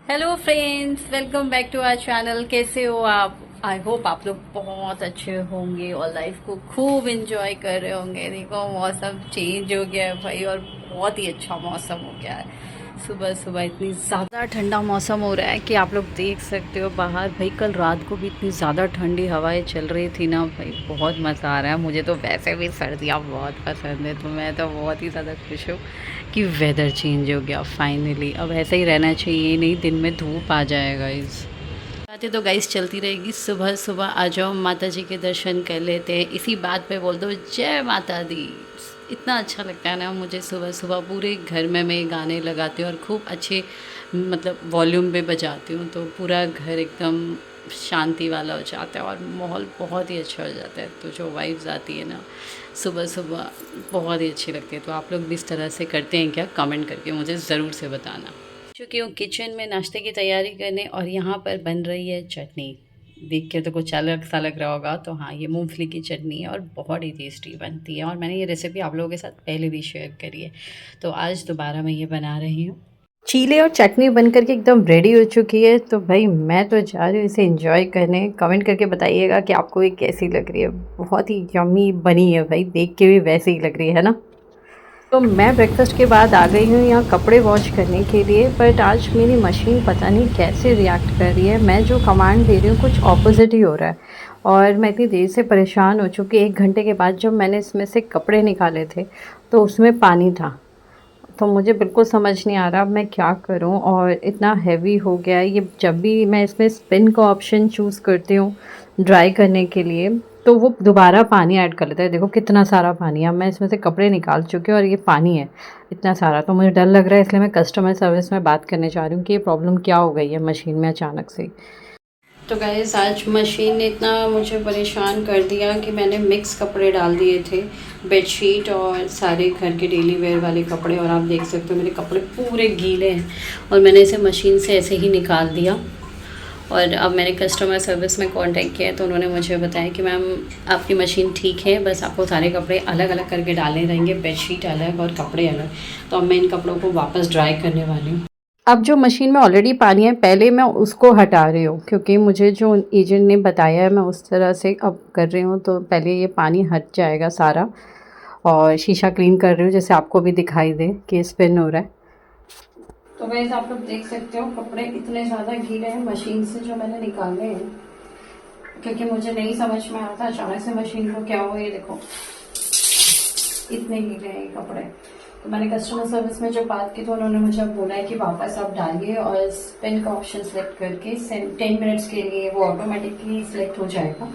Hello friends, welcome back to our channel. कैसे हो आप? आई होप आप लोग बहुत अच्छे होंगे और लाइफ को खूब एंजॉय कर रहे होंगे। देखो, मौसम चेंज हो गया है भाई, और बहुत ही अच्छा मौसम हो गया है। सुबह सुबह इतनी ज़्यादा ठंडा मौसम हो रहा है कि आप लोग देख सकते हो बाहर। भाई कल रात को भी इतनी ज़्यादा ठंडी हवाएं चल रही थी ना भाई, बहुत मज़ा आ रहा है। मुझे तो वैसे भी सर्दियाँ बहुत पसंद है, तो मैं तो बहुत ही ज़्यादा खुश हूँ कि वेदर चेंज हो गया फाइनली। अब ऐसा ही रहना चाहिए, नहीं दिन में धूप आ जाएगा। इस बातें तो गाइस चलती रहेगी। सुबह सुबह आ जाओ, माता जी के दर्शन कर लेते हैं। इसी बात पे बोल दो जय माता दी। इतना अच्छा लगता है ना मुझे। सुबह सुबह पूरे घर में मैं गाने लगाती हूँ और खूब अच्छे मतलब वॉल्यूम पे बजाती हूँ, तो पूरा घर एकदम शांति वाला हो जाता है और माहौल बहुत ही अच्छा हो जाता है। तो जो वाइब्स आती है ना सुबह सुबह, बहुत ही अच्छी लगती है। तो आप लोग भी इस तरह से करते हैं क्या? कमेंट करके मुझे ज़रूर से बताना। चूँकि हूँ किचन में नाश्ते की तैयारी करने, और यहाँ पर बन रही है चटनी। देख के तो कुछ अलग सा लग रहा होगा, तो हाँ, ये मूंगफली की चटनी है और बहुत ही टेस्टी बनती है। और मैंने ये रेसिपी आप लोगों के साथ पहले भी शेयर करी है, तो आज दोबारा मैं ये बना रही हूँ। चीले और चटनी बन करके एकदम रेडी हो चुकी है, तो भाई मैं तो जा रही हूँ इसे एंजॉय करने। कमेंट करके बताइएगा कि आपको ये कैसी लग रही है। बहुत ही यम्मी बनी है भाई, देख के भी वैसे ही लग रही है ना। तो मैं ब्रेकफास्ट के बाद आ गई हूँ यहाँ कपड़े वॉश करने के लिए, बट आज मेरी मशीन पता नहीं कैसे रिएक्ट कर रही है। मैं जो कमांड दे रही हूँ कुछ ऑपोजिट ही हो रहा है, और मैं इतनी देर से परेशान हो चुकी। 1 घंटे के बाद जब मैंने इसमें से कपड़े निकाले थे तो उसमें पानी था। तो मुझे बिल्कुल समझ नहीं आ रहा अब मैं क्या करूं, और इतना हैवी हो गया है ये। जब भी मैं इसमें स्पिन का ऑप्शन चूज़ करती हूँ ड्राई करने के लिए, तो वो दोबारा पानी ऐड कर लेता है। देखो कितना सारा पानी है। अब मैं इसमें से कपड़े निकाल चुकी हूँ और ये पानी है इतना सारा। तो मुझे डर लग रहा है, इसलिए मैं कस्टमर सर्विस में बात करने जा रही हूँ कि ये प्रॉब्लम क्या हो गई है मशीन में अचानक से। तो गाइस आज मशीन ने इतना मुझे परेशान कर दिया कि मैंने मिक्स कपड़े डाल दिए थे, बेडशीट और सारे घर के डेली वेयर वाले कपड़े। और आप देख सकते हो मेरे कपड़े पूरे गीले हैं, और मैंने इसे मशीन से ऐसे ही निकाल दिया। और अब मैंने कस्टमर सर्विस में कांटेक्ट किया, तो उन्होंने मुझे बताया कि मैम आपकी मशीन ठीक है, बस आपको सारे कपड़े अलग अलग करके डालने रहेंगे, बेडशीट अलग और कपड़े अलग। तो अब मैं इन कपड़ों को वापस ड्राई करने वाली हूँ। अब जो मशीन में ऑलरेडी पानी है, पहले मैं उसको हटा रही हूँ, क्योंकि मुझे जो एजेंट ने बताया है मैं उस तरह से अब कर रही हूँ। तो पहले ये पानी हट जाएगा सारा, और शीशा क्लीन कर रही हूँ जैसे आपको भी दिखाई दे कि स्पिन हो रहा है। तो वैसे आप लोग देख सकते हो कपड़े इतने ज़्यादा गीले हैं मशीन से जो मैंने निकाले हैं, क्योंकि मुझे नहीं समझ में आता अचानक से मशीन को क्या हुआ। ये देखो इतने गीले हैं ये कपड़े। तो मैंने कस्टमर सर्विस में जब बात की तो उन्होंने मुझे अब बोला है कि वापस आप डालिए और स्पिन का ऑप्शन सेलेक्ट करके 10 मिनट्स के लिए वो ऑटोमेटिकली सिलेक्ट हो जाएगा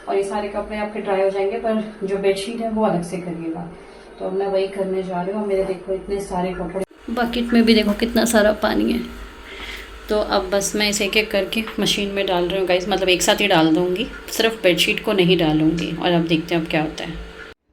और ये सारे कपड़े आपके ड्राई हो जाएंगे, पर जो बेडशीट है वो अलग से करिएगा। तो अब मैं वही करने जा रही हूँ। मेरे देखो इतने सारे कपड़े, बकेट में भी देखो कितना सारा पानी है। तो अब बस मैं इसे एक एक करके मशीन में डाल रही हूँ गाइस, मतलब एक साथ ही डाल दूँगी, सिर्फ बेडशीट को नहीं डालूँगी। और अब देखते हैं अब क्या होता है।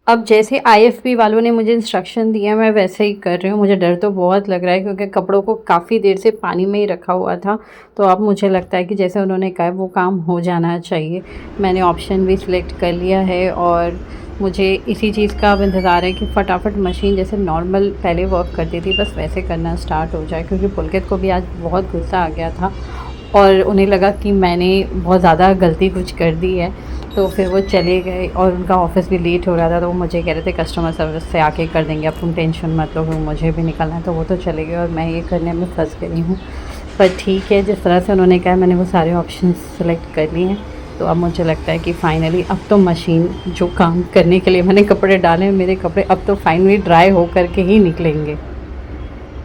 अब जैसे आईएफबी वालों ने मुझे इंस्ट्रक्शन दिया मैं वैसे ही कर रही हूँ। मुझे डर तो बहुत लग रहा है, क्योंकि कपड़ों को काफ़ी देर से पानी में ही रखा हुआ था। तो अब मुझे लगता है कि जैसे उन्होंने कहा वो काम हो जाना चाहिए। मैंने ऑप्शन भी सिलेक्ट कर लिया है, और मुझे इसी चीज़ का अब इंतज़ार है कि फटाफट मशीन जैसे नॉर्मल पहले वर्क करती थी बस वैसे करना स्टार्ट हो जाए। क्योंकि पुलकित को भी आज बहुत गुस्सा आ गया था, और उन्हें लगा कि मैंने बहुत ज़्यादा गलती कुछ कर दी है। तो फिर वो चले गए, और उनका ऑफिस भी लेट हो रहा था, तो वो मुझे कह रहे थे कस्टमर सर्विस से आके कर देंगे, अब तुम टेंशन मत लो, मुझे भी निकलना है। तो वो तो चले गए और मैं ये करने में फंस गई हूँ। पर ठीक है, जिस तरह से उन्होंने कहा मैंने वो सारे ऑप्शन सेलेक्ट कर लिए हैं। तो अब मुझे लगता है कि फ़ाइनली अब तो मशीन जो काम करने के लिए मैंने कपड़े डाले, मेरे कपड़े अब तो फाइनली ड्राई हो करके ही निकलेंगे।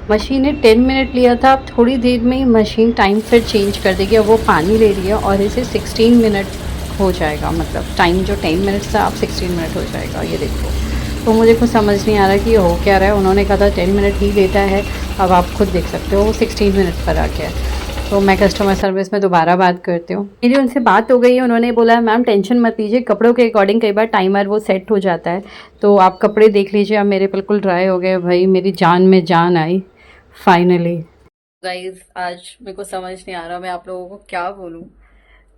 मशीन ने 10 मिनट लिया था, अब थोड़ी देर में ही मशीन टाइम फिर चेंज कर देगी। अब वो पानी ले रही है और इसे 16 मिनट हो जाएगा, मतलब टाइम जो 10 मिनट्स था अब 16 मिनट हो जाएगा। ये देखो, तो मुझे कुछ समझ नहीं आ रहा कि ये हो क्या रहा है। उन्होंने कहा था 10 मिनट ही लेता है, अब आप खुद देख सकते हो वो 16 मिनट पर आ गया है। तो मैं कस्टमर सर्विस में दोबारा बात करती हूँ। मेरी उनसे बात हो गई है, उन्होंने बोला मैम टेंशन मत लीजिए, कपड़ों के अकॉर्डिंग कई बार टाइमर वो सेट हो जाता है, तो आप कपड़े देख लीजिए। अब मेरे बिल्कुल ड्राई हो गए भाई, मेरी जान में जान आई फाइनली। गाइस आज मेरे को समझ नहीं आ रहा मैं आप लोगों को क्या बोलूं,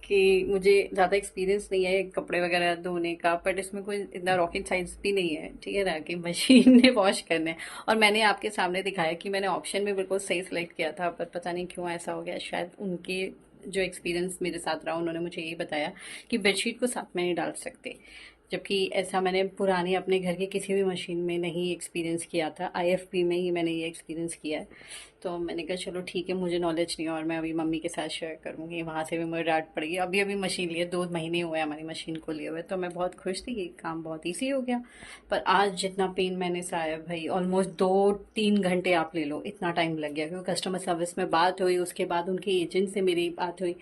कि मुझे ज़्यादा एक्सपीरियंस नहीं है कपड़े वगैरह धोने का, बट इसमें कोई इतना रॉकेट साइंस भी नहीं है, ठीक है ना, कि मशीन में वॉश करने हैं। और मैंने आपके सामने दिखाया कि मैंने ऑप्शन भी बिल्कुल सही सिलेक्ट किया था, पर पता नहीं क्यों ऐसा हो गया। शायद उनके जो एक्सपीरियंस मेरे साथ रहा, उन्होंने मुझे यही बताया कि बेडशीट को साथ में नहीं डाल सकते, जबकि ऐसा मैंने पुरानी अपने घर की किसी भी मशीन में नहीं एक्सपीरियंस किया था। आईएफबी में ही मैंने ये एक्सपीरियंस किया है। तो मैंने कहा चलो ठीक है, मुझे नॉलेज नहीं है और मैं अभी मम्मी के साथ शेयर करूँगी, वहाँ से भी मुझे डांट पड़ेगी। अभी अभी मशीन लिए 2 महीने हुए हमारी मशीन को लिए हुए, तो मैं बहुत खुश थी कि काम बहुत ईजी हो गया। पर आज जितना पेन मैंने सहा भाई, ऑलमोस्ट 2-3 घंटे आप ले लो, इतना टाइम लग गया, क्योंकि कस्टमर सर्विस में बात हुई, उसके बाद उनके एजेंट से मेरी बात हुई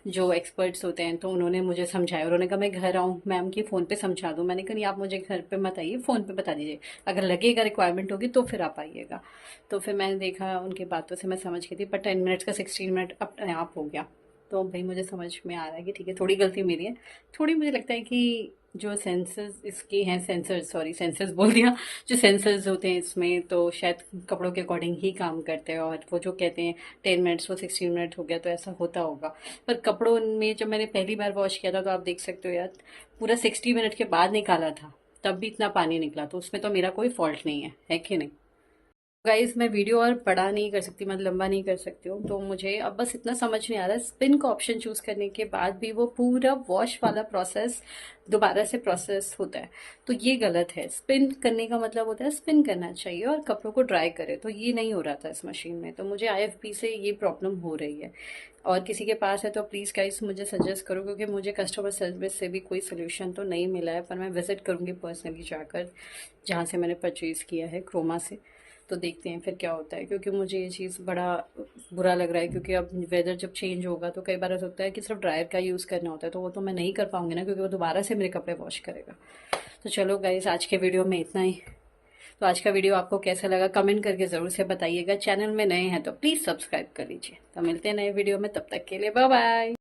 जो एक्सपर्ट्स होते हैं, तो उन्होंने मुझे समझाया। उन्होंने कहा मैं घर आऊँ मैम की फ़ोन पे समझा दूँ। मैंने कहा नहीं, आप मुझे घर पे मत आइए, फ़ोन पे बता दीजिए, अगर लगेगा रिक्वायरमेंट होगी तो फिर आप आइएगा। तो फिर मैंने देखा, उनकी बातों से मैं समझ गई थी, पर 10 मिनट्स का 16 मिनट अपने आप हो गया। तो भाई मुझे समझ में आ रहा है कि ठीक है, थोड़ी गलती मेरी है। थोड़ी मुझे लगता है कि जो सेंसर्स इसके हैं, सेंसर्स, सॉरी सेंसर्स बोल दिया, जो सेंसर्स होते हैं इसमें, तो शायद कपड़ों के अकॉर्डिंग ही काम करते हैं। और वो जो कहते हैं 10 मिनट्स, वो 16 मिनट हो गया, तो ऐसा होता होगा। पर कपड़ों में जब मैंने पहली बार वॉश किया था, तो आप देख सकते हो यार, पूरा 60 मिनट के बाद निकाला था, तब भी इतना पानी निकला, तो उसमें तो मेरा कोई फॉल्ट नहीं है कि नहीं। गाइस मैं वीडियो और बड़ा नहीं कर सकती, मतलब लंबा नहीं कर सकती हूँ, तो मुझे अब बस इतना समझ में आ रहा है, स्पिन का ऑप्शन चूज करने के बाद भी वो पूरा वॉश वाला प्रोसेस दोबारा से प्रोसेस होता है, तो ये गलत है। स्पिन करने का मतलब होता है स्पिन करना चाहिए और कपड़ों को ड्राई करे, तो ये नहीं हो रहा था इस मशीन में, तो मुझे आईएफबी से ये प्रॉब्लम हो रही है। और किसी के पास है तो प्लीज़ गाइस मुझे सजेस्ट करो, क्योंकि मुझे कस्टमर सर्विस से भी कोई सोल्यूशन तो नहीं मिला है। पर मैं विजिट करूँगी पर्सनली जाकर, जहाँ से मैंने परचेज़ किया है, क्रोमा से। तो देखते हैं फिर क्या होता है, क्योंकि मुझे ये चीज़ बड़ा बुरा लग रहा है, क्योंकि अब वेदर जब चेंज होगा तो कई बार ऐसा होता है कि सिर्फ ड्रायर का यूज़ करना होता है, तो वो तो मैं नहीं कर पाऊंगी ना, क्योंकि वो दोबारा से मेरे कपड़े वॉश करेगा। तो चलो गाइस, आज के वीडियो में इतना ही। तो आज का वीडियो आपको कैसा लगा कमेंट करके ज़रूर से बताइएगा। चैनल में नए हैं तो प्लीज़ सब्सक्राइब कर लीजिए। तो मिलते हैं नए वीडियो में, तब तक के लिए बाय बाय।